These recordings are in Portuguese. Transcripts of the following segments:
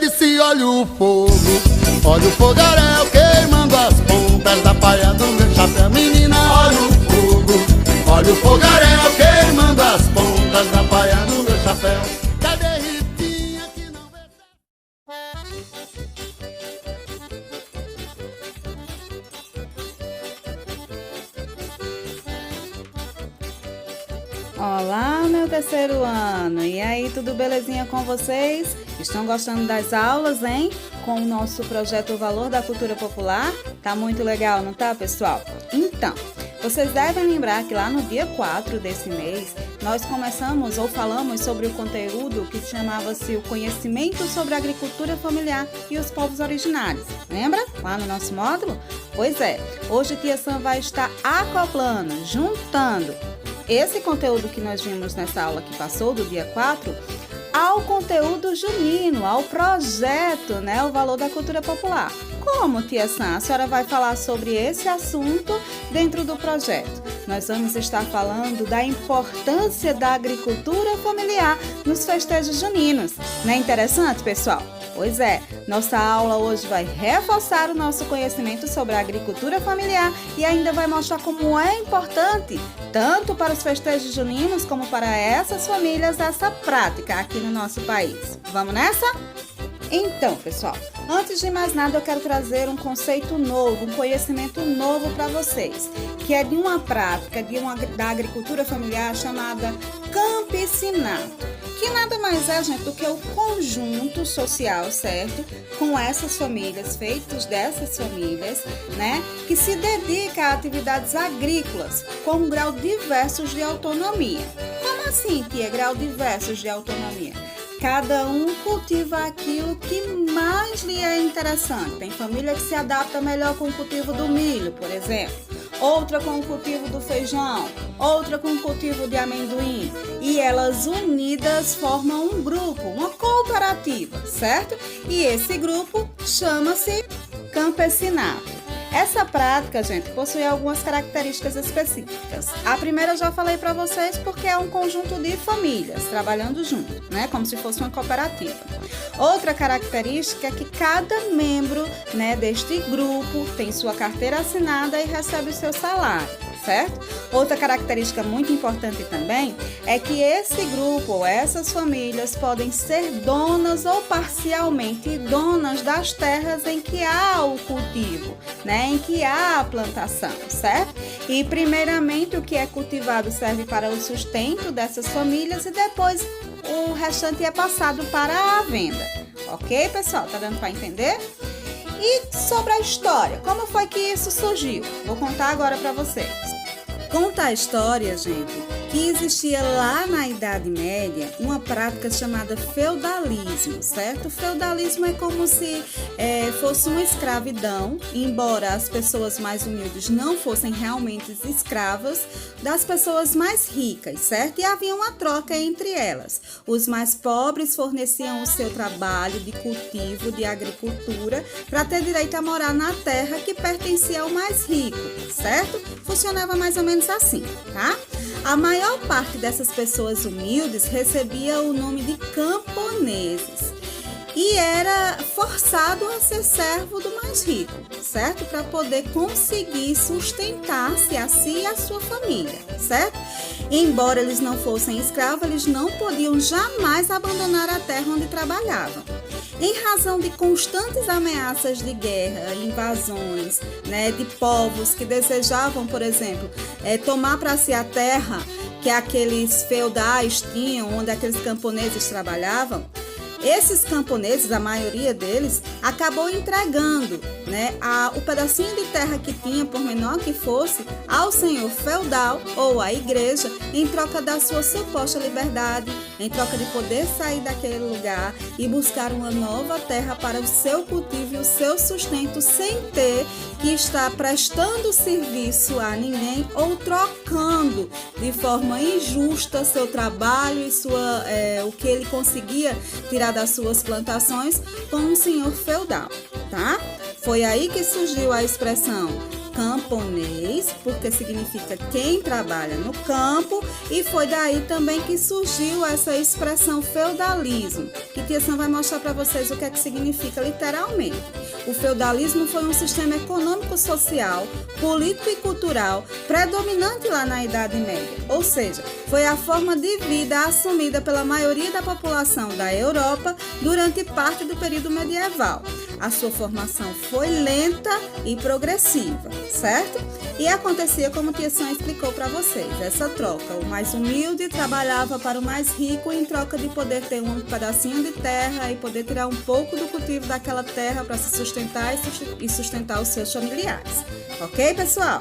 disse: olha o fogo, olha o fogaréu queimando as pontas da paia do meu chapéu. Menina, olha o fogo, olha o fogaréu queimando as pontas da paia do meu chapéu. Cadê Ritinha que não vê? Olá, meu terceiro ano! E aí, tudo belezinha com vocês? Estão gostando das aulas, hein? Com o nosso projeto O Valor da Cultura Popular? Tá muito legal, não tá, pessoal? Então, vocês devem lembrar que lá no dia 4 desse mês, nós começamos ou falamos sobre o conteúdo que chamava-se o Conhecimento sobre a Agricultura Familiar e os Povos Originários. Lembra? Lá no nosso módulo? Pois é, hoje Tia Sam vai estar acoplando, juntando esse conteúdo que nós vimos nessa aula que passou, do dia 4, ao conteúdo junino, ao projeto, né, o Valor da Cultura Popular. Como, Tia Sam, a senhora vai falar sobre esse assunto dentro do projeto? Nós vamos estar falando da importância da agricultura familiar nos festejos juninos. Não é interessante, pessoal? Pois é, nossa aula hoje vai reforçar o nosso conhecimento sobre a agricultura familiar e ainda vai mostrar como é importante, tanto para os festejos juninos como para essas famílias, essa prática aqui no nosso país. Vamos nessa? Então, pessoal, antes de mais nada eu quero trazer um conceito novo, um conhecimento novo para vocês, que é de uma prática da agricultura familiar chamada campesinato. Que nada mais é, gente, do que o conjunto social, certo? Com essas famílias, feitos dessas famílias, né? Que se dedica a atividades agrícolas com um grau diversos de autonomia. Como assim, tia, grau diversos de autonomia? Cada um cultiva aquilo que mais lhe é interessante. Tem família que se adapta melhor com o cultivo do milho, por exemplo. Outra com o cultivo do feijão, outra com o cultivo de amendoim. E elas unidas formam um grupo, uma cooperativa, certo? E esse grupo chama-se campesinato. Essa prática, gente, possui algumas características específicas. A primeira eu já falei para vocês porque é um conjunto de famílias trabalhando junto, né? Como se fosse uma cooperativa. Outra característica é que cada membro, né, deste grupo tem sua carteira assinada e recebe o seu salário, certo? Outra característica muito importante também é que esse grupo ou essas famílias podem ser donas ou parcialmente donas das terras em que há o cultivo, né? Em que há a plantação, certo? E primeiramente o que é cultivado serve para o sustento dessas famílias e depois o restante é passado para a venda. Ok, pessoal? Tá dando para entender? E sobre a história, como foi que isso surgiu? Vou contar agora para vocês. Conta a história, gente, que existia lá na Idade Média uma prática chamada feudalismo, certo? O feudalismo é como se fosse uma escravidão, embora as pessoas mais humildes não fossem realmente escravas das pessoas mais ricas, certo? E havia uma troca entre elas. Os mais pobres forneciam o seu trabalho de cultivo, de agricultura, para ter direito a morar na terra que pertencia ao mais rico, certo? Funcionava mais ou menos assim, tá? A maior parte dessas pessoas humildes recebia o nome de camponeses e era forçado a ser servo do mais rico, certo? Para poder conseguir sustentar-se a si e a sua família, certo? Embora eles não fossem escravos, eles não podiam jamais abandonar a terra onde trabalhavam. Em razão de constantes ameaças de guerra, invasões, né, de povos que desejavam, por exemplo, tomar para si a terra que aqueles feudais tinham, onde aqueles camponeses trabalhavam, esses camponeses, a maioria deles, acabou entregando, né, o pedacinho de terra que tinha, por menor que fosse, ao senhor feudal ou à igreja, em troca da sua suposta liberdade, em troca de poder sair daquele lugar e buscar uma nova terra para o seu cultivo e o seu sustento, sem ter que estar prestando serviço a ninguém ou trocando de forma injusta seu trabalho e o que ele conseguia tirar das suas plantações com um senhor feudal, tá? Foi aí que surgiu a expressão camponês, porque significa quem trabalha no campo, e foi daí também que surgiu essa expressão feudalismo, que Tia Sam vai mostrar para vocês o que é que significa literalmente. O feudalismo foi um sistema econômico-social, político e cultural predominante lá na Idade Média, ou seja, foi a forma de vida assumida pela maioria da população da Europa durante parte do período medieval. A sua formação foi lenta e progressiva, certo? E acontecia como Tia Sam explicou para vocês, essa troca. O mais humilde trabalhava para o mais rico em troca de poder ter um pedacinho de terra e poder tirar um pouco do cultivo daquela terra para se sustentar e sustentar os seus familiares. Ok, pessoal?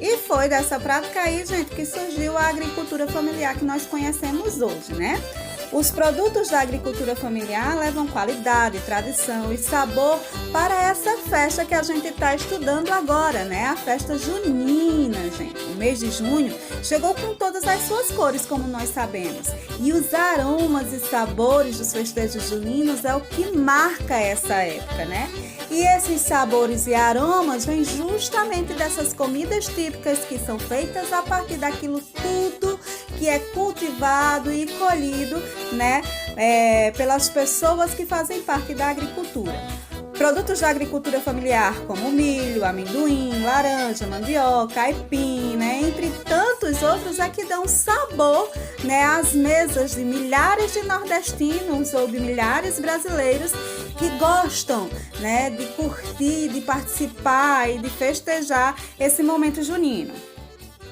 E foi dessa prática aí, gente, que surgiu a agricultura familiar que nós conhecemos hoje, né? Os produtos da agricultura familiar levam qualidade, tradição e sabor para essa festa que a gente está estudando agora, né? A festa junina, gente. O mês de junho chegou com todas as suas cores, como nós sabemos. E os aromas e sabores dos festejos juninos é o que marca essa época, né? E esses sabores e aromas vêm justamente dessas comidas típicas que são feitas a partir daquilo tudo que é cultivado e colhido, né, pelas pessoas que fazem parte da agricultura. Produtos da agricultura familiar como milho, amendoim, laranja, mandioca, aipim, né, entre tantos outros é que dão sabor, né, às mesas de milhares de nordestinos ou de milhares de brasileiros que gostam, né, de curtir, de participar e de festejar esse momento junino.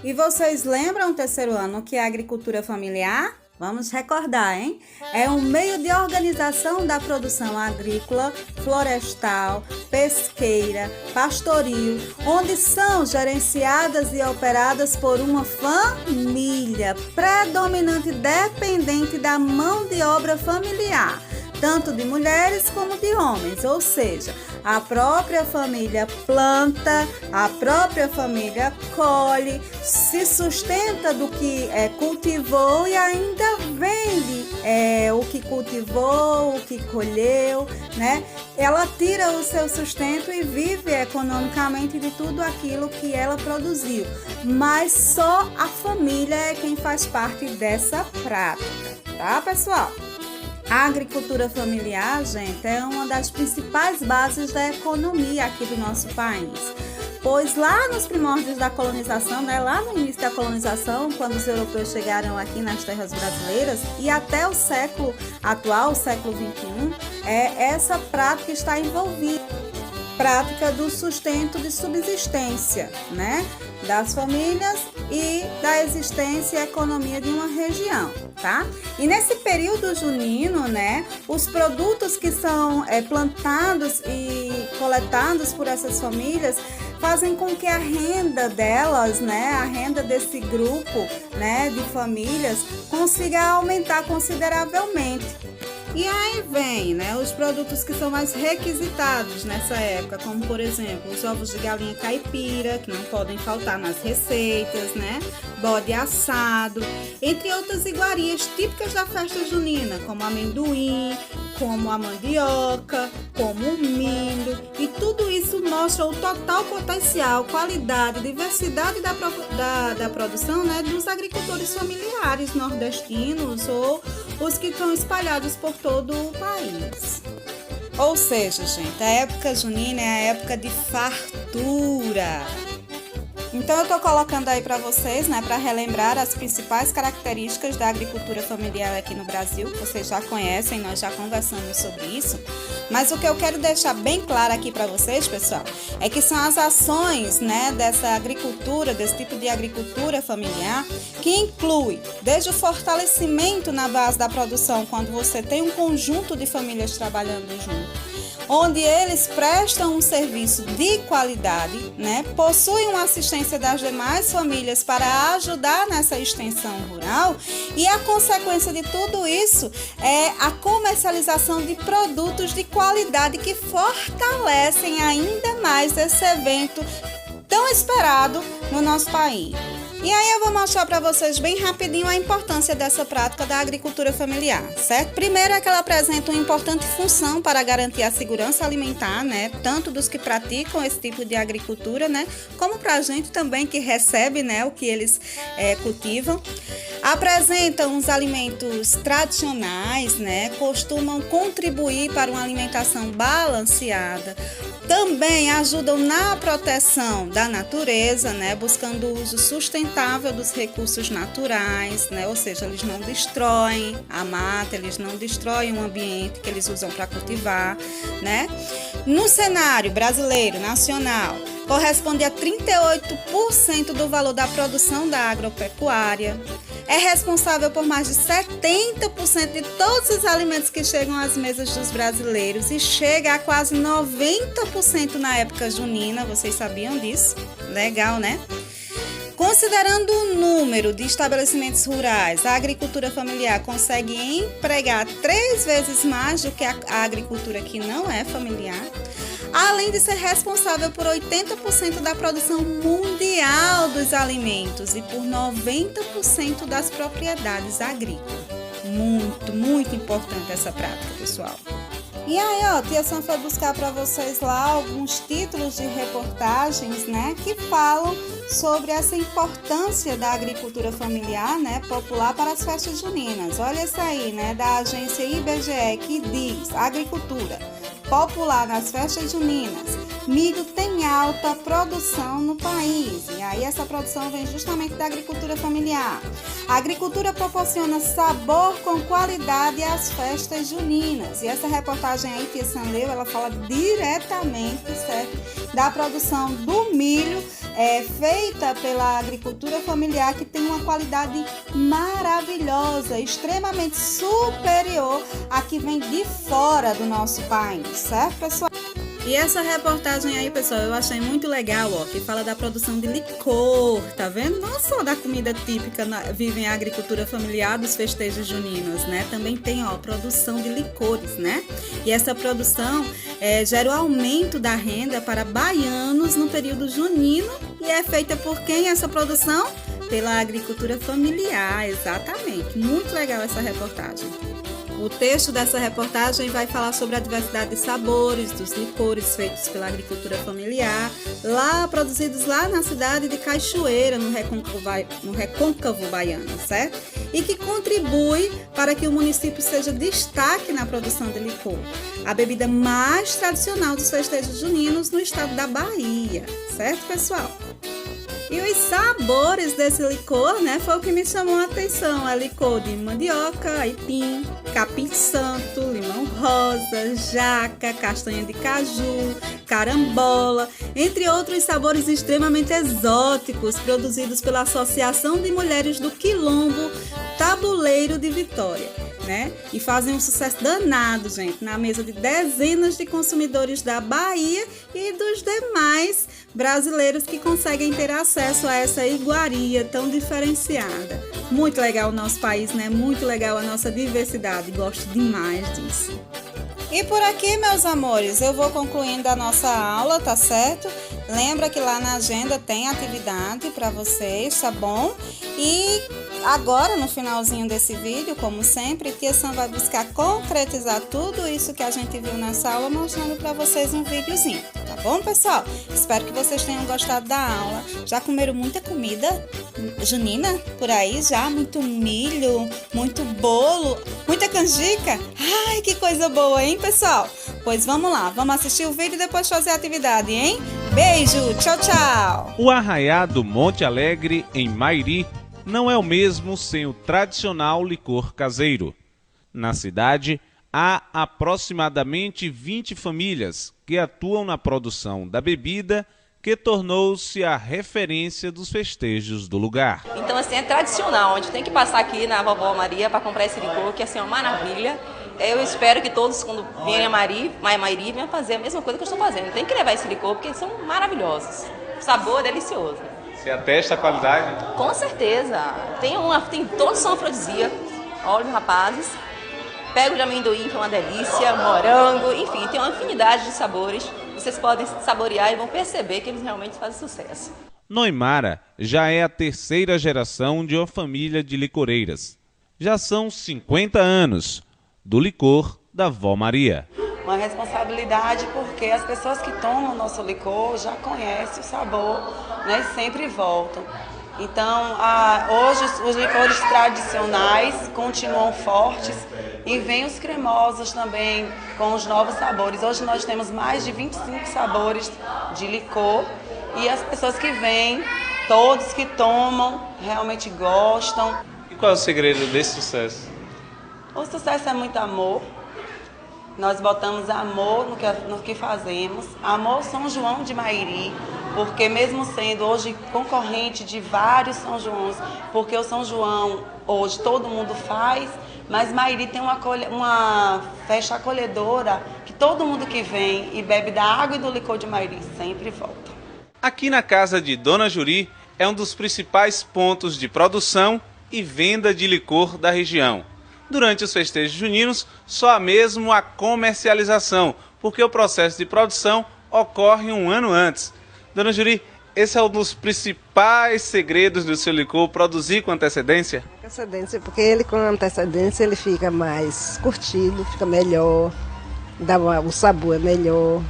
E vocês lembram, terceiro ano, que é a agricultura familiar? Vamos recordar, hein? É um meio de organização da produção agrícola, florestal, pesqueira, pastoril, onde são gerenciadas e operadas por uma família predominante dependente da mão de obra familiar, tanto de mulheres como de homens, ou seja, a própria família planta, a própria família colhe, se sustenta do que cultivou e ainda vende o que cultivou, o que colheu, né? Ela tira o seu sustento e vive economicamente de tudo aquilo que ela produziu, mas só a família é quem faz parte dessa prática, tá, pessoal? A agricultura familiar, gente, é uma das principais bases da economia aqui do nosso país. Pois lá nos primórdios da colonização, né, lá no início da colonização, quando os europeus chegaram aqui nas terras brasileiras e até o século atual, o século XXI, essa prática está envolvida. Prática do sustento de subsistência, né, das famílias e da existência e economia de uma região, tá? E nesse período junino, né, os produtos que são plantados e coletados por essas famílias fazem com que a renda delas, né, a renda desse grupo, né, de famílias consiga aumentar consideravelmente. E aí vem, né, os produtos que são mais requisitados nessa época, como por exemplo os ovos de galinha caipira, que não podem faltar nas receitas, né, bode assado, entre outras iguarias típicas da festa junina, como amendoim, como a mandioca, como o milho, e tudo isso mostra o total potencial, qualidade, diversidade da produção, né, dos agricultores familiares nordestinos ou os que estão espalhados por todo o país. Ou seja, gente, a época junina é a época de fartura. Então eu estou colocando aí para vocês, né, para relembrar as principais características da agricultura familiar aqui no Brasil, que vocês já conhecem, nós já conversamos sobre isso. Mas o que eu quero deixar bem claro aqui para vocês, pessoal, é que são as ações, né, dessa agricultura, desse tipo de agricultura familiar, que inclui desde o fortalecimento na base da produção, quando você tem um conjunto de famílias trabalhando junto, onde eles prestam um serviço de qualidade, né? Possuem uma assistência das demais famílias para ajudar nessa extensão rural, e a consequência de tudo isso é a comercialização de produtos de qualidade que fortalecem ainda mais esse evento tão esperado no nosso país. E aí eu vou mostrar para vocês bem rapidinho a importância dessa prática da agricultura familiar, certo? Primeiro é que ela apresenta uma importante função para garantir a segurança alimentar, né? Tanto dos que praticam esse tipo de agricultura, né? Como para a gente também que recebe, né? O que eles cultivam. Apresentam os alimentos tradicionais, né? Costumam contribuir para uma alimentação balanceada. Também ajudam na proteção da natureza, né? Buscando o uso sustentável dos recursos naturais, né? Ou seja, eles não destroem a mata, eles não destroem o ambiente que eles usam para cultivar, né? No cenário brasileiro, nacional, corresponde a 38% do valor da produção da agropecuária. É responsável por mais de 70% de todos os alimentos que chegam às mesas dos brasileiros e chega a quase 90% na época junina. Vocês sabiam disso? Legal, né? Considerando o número de estabelecimentos rurais, a agricultura familiar consegue empregar 3 vezes mais do que a agricultura que não é familiar, além de ser responsável por 80% da produção mundial dos alimentos e por 90% das propriedades agrícolas. Muito, muito importante essa prática, pessoal. E aí, Tia Sam foi buscar para vocês lá alguns títulos de reportagens, né, que falam sobre essa importância da agricultura familiar, né, popular para as festas juninas. Olha isso aí, né, da agência IBGE, que diz: agricultura popular nas festas juninas. Milho tem alta produção no país. E aí essa produção vem justamente da agricultura familiar. A agricultura proporciona sabor com qualidade às festas juninas. E essa reportagem aí que Sam leu, ela fala diretamente, certo, da produção do milho feita pela agricultura familiar, que tem uma qualidade maravilhosa, extremamente superior à que vem de fora do nosso país, certo, pessoal? E essa reportagem aí, pessoal, eu achei muito legal, que fala da produção de licor, tá vendo? Não só da comida típica vive em agricultura familiar dos festejos juninos, né? Também tem, produção de licores, né? E essa produção gera o aumento da renda para baianos no período junino e é feita por quem essa produção? Pela agricultura familiar, exatamente. Muito legal essa reportagem. O texto dessa reportagem vai falar sobre a diversidade de sabores dos licores feitos pela agricultura familiar, produzidos lá na cidade de Cachoeira, no Recôncavo Baiano, certo? E que contribui para que o município seja destaque na produção de licor, a bebida mais tradicional dos festejos juninos no estado da Bahia, certo, pessoal? E os sabores desse licor, né, foi o que me chamou a atenção. É licor de mandioca, aipim, capim santo, limão rosa, jaca, castanha de caju, carambola, entre outros sabores extremamente exóticos, produzidos pela Associação de Mulheres do Quilombo Tabuleiro de Vitória, né? E fazem um sucesso danado, gente, na mesa de dezenas de consumidores da Bahia e dos demais brasileiros que conseguem ter acesso a essa iguaria tão diferenciada. Muito legal o nosso país, né? Muito legal a nossa diversidade. Gosto demais disso. E por aqui, meus amores, eu vou concluindo a nossa aula, tá certo? Lembra que lá na agenda tem atividade para vocês, tá bom? E agora, no finalzinho desse vídeo, como sempre, Tia Sam vai buscar concretizar tudo isso que a gente viu nessa aula, mostrando para vocês um videozinho, tá bom, pessoal? Espero que vocês tenham gostado da aula. Já comeram muita comida junina por aí já? Muito milho, muito bolo, muita canjica? Ai, que coisa boa, hein, pessoal? Pois vamos lá, vamos assistir o vídeo e depois fazer a atividade, hein? Beijo, tchau, tchau! O arraiado Monte Alegre, em Mairi, não é o mesmo sem o tradicional licor caseiro. Na cidade, há aproximadamente 20 famílias que atuam na produção da bebida, que tornou-se a referência dos festejos do lugar. Então, assim, é tradicional. A gente tem que passar aqui na Vovó Maria para comprar esse licor, que assim, é uma maravilha. Eu espero que todos, quando vierem a Mairi, venham fazer a mesma coisa que eu estou fazendo. Tem que levar esse licor, porque são maravilhosos. O sabor é delicioso. Você atesta a qualidade? Com certeza. Todos são afrodisíacos. Olha, rapazes. Pego de amendoim, que é uma delícia, morango, enfim, tem uma infinidade de sabores. Vocês podem saborear e vão perceber que eles realmente fazem sucesso. Noimara já é a terceira geração de uma família de licoreiras. Já são 50 anos do licor da Vó Maria. Uma responsabilidade porque as pessoas que tomam nosso licor já conhecem o sabor, né, e sempre voltam. Então, hoje os licores tradicionais continuam fortes e vem os cremosos também com os novos sabores. Hoje nós temos mais de 25 sabores de licor e as pessoas que vêm, todos que tomam, realmente gostam. E qual é o segredo desse sucesso? O sucesso é muito amor. Nós botamos amor no que fazemos. Amor São João de Mairi, porque mesmo sendo hoje concorrente de vários São Joões, porque o São João hoje todo mundo faz, mas Mairi tem uma festa acolhedora que todo mundo que vem e bebe da água e do licor de Mairi sempre volta. Aqui na casa de Dona Juri é um dos principais pontos de produção e venda de licor da região. Durante os festejos juninos, só há mesmo a comercialização, porque o processo de produção ocorre um ano antes. Dona Juri, esse é um dos principais segredos do seu licor, produzir com antecedência? Antecedência, porque ele com antecedência ele fica mais curtido, fica melhor, o sabor é melhor.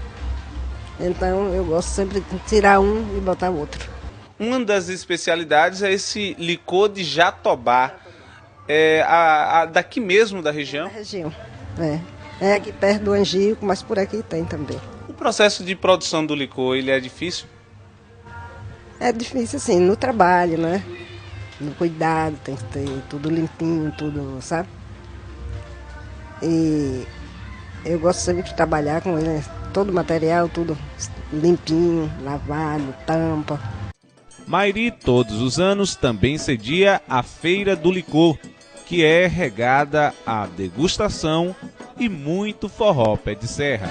Então eu gosto sempre de tirar um e botar outro. Uma das especialidades é esse licor de jatobá. Daqui mesmo da região? Da região, é aqui perto do Angico, mas por aqui tem também. O processo de produção do licor, ele é difícil? É difícil assim, no trabalho, né? No cuidado, tem que ter tudo limpinho, tudo, sabe? E eu gosto sempre de trabalhar com ele, né? Todo o material, tudo limpinho, lavado, tampa. Mairi, todos os anos, também cedia a Feira do Licor, que é regada a degustação e muito forró pé de serra.